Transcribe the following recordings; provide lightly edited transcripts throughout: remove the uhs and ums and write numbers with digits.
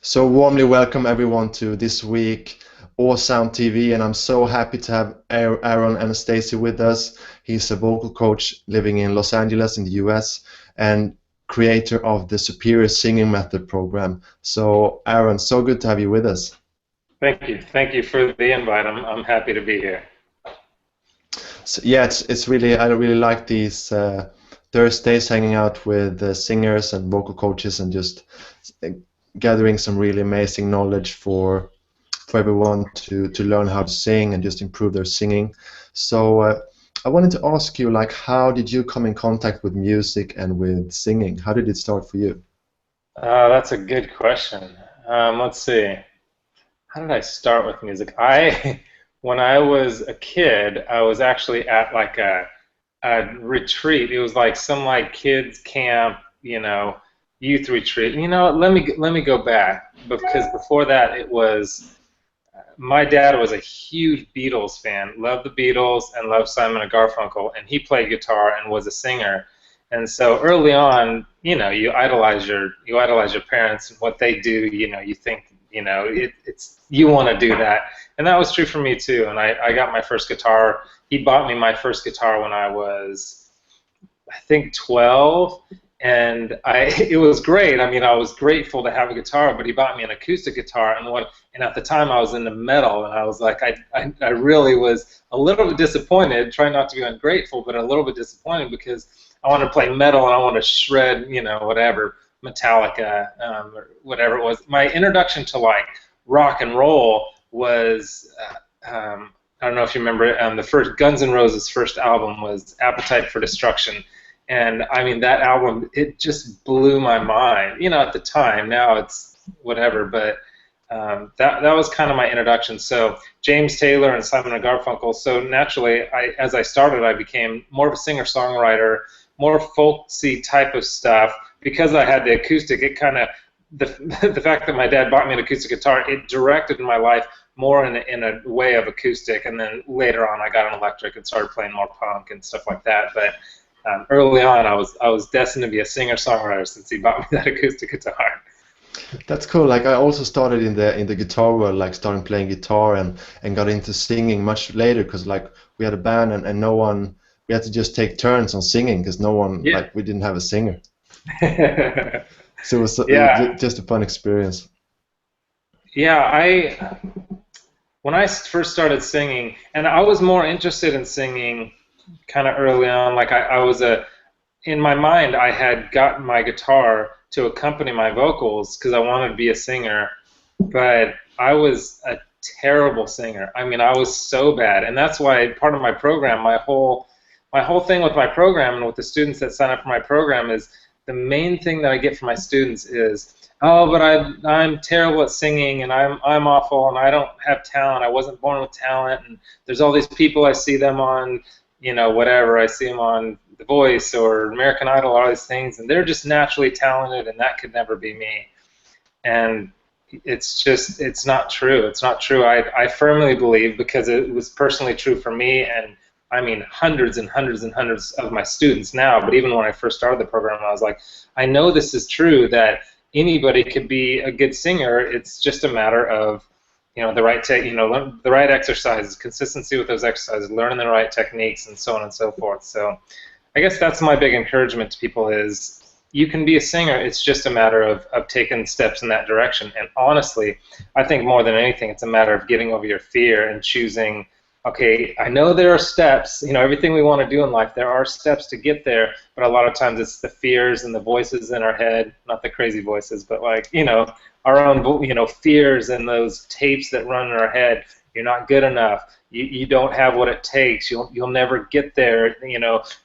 So warmly welcome everyone to this week Sound TV, and I'm so happy to have Aaron Anastasi with us. He's a vocal coach living in Los Angeles in the US and creator of the Superior Singing Method program. So Aaron, so good to have you with us. Thank you. Thank you for the invite. I'm happy to be here. So, yeah, it's really I really like these Thursdays hanging out with singers and vocal coaches and just uh, gathering some really amazing knowledge for everyone to learn how to sing and just improve their singing. So I wanted to ask you, like, how did you come in contact with music and with singing? How did it start for you? That's a good question. Let's see. How did I start with music? When I was a kid, I was actually at like a retreat. It was like some like kids camp, youth retreat. Let me go back because before that it was my dad was a huge Beatles fan, loved the Beatles and loved Simon and Garfunkel, and he played guitar and was a singer. And so early on, you idolize your parents and what they do. You think it's you want to do that, and that was true for me too. And I got my first guitar. He bought me my first guitar when I was, I think, 12, and it was great. I mean, I was grateful to have a guitar, but he bought me an acoustic guitar, and at the time I was into metal, and I was like, I really was a little bit disappointed, trying not to be ungrateful, but a little bit disappointed because I wanted to play metal and I wanted to shred, whatever, Metallica, or whatever it was. My introduction to like rock and roll was, I don't know if you remember, the first Guns N' Roses' first album was Appetite for Destruction. And I mean, that album, it just blew my mind. At the time, now it's whatever, but that was kind of my introduction. So James Taylor and Simon and Garfunkel. So naturally, as I started, I became more of a singer-songwriter, more folksy type of stuff. Because I had the acoustic, it kind of the the fact that my dad bought me an acoustic guitar, it directed my life more in a way of acoustic. And then later on, I got an electric and started playing more punk and stuff like that. But early on, I was destined to be a singer-songwriter since he bought me that acoustic guitar. That's cool. Like I also started in the guitar world, like starting playing guitar and got into singing much later because like we had a band and no one we had to just take turns on singing because no one Yeah. like we didn't have a singer. So Yeah, just a fun experience. yeah. When I first started singing, and I was more interested in singing kind of early on. Like I was in my mind, I had gotten my guitar to accompany my vocals because I wanted to be a singer, but I was a terrible singer. I mean, I was so bad, and that's why part of my program, my whole thing with my program and with the students that sign up for my program is the main thing that I get from my students is, oh, but I'm terrible at singing and I'm awful and I don't have talent. I wasn't born with talent, and there's all these people I see them on, whatever. I see them on The Voice or American Idol, all these things, and they're just naturally talented, and that could never be me. And it's not true. It's not true. I firmly believe, because it was personally true for me, and I mean hundreds and hundreds and hundreds of my students now, but even when I first started the program, I was like, I know this is true, that anybody could be a good singer. It's just a matter of, the right the right exercises, consistency with those exercises, learning the right techniques, and so on and so forth. So I guess that's my big encouragement to people is you can be a singer. It's just a matter of taking steps in that direction. And honestly, I think more than anything, it's a matter of getting over your fear and choosing, okay, I know there are steps, everything we want to do in life, there are steps to get there, but a lot of times it's the fears and the voices in our head, not the crazy voices, but like, our own, fears and those tapes that run in our head. You're not good enough. You don't have what it takes. You'll never get there.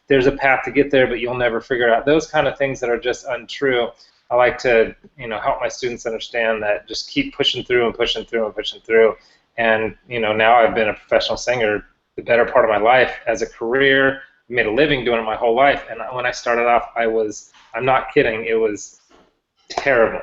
There's a path to get there, but you'll never figure it out. Those kind of things that are just untrue. I like to, help my students understand that just keep pushing through and pushing through and pushing through. And now I've been a professional singer the better part of my life as a career. Made a living doing it my whole life. And when I started off, I'm not kidding, it was terrible.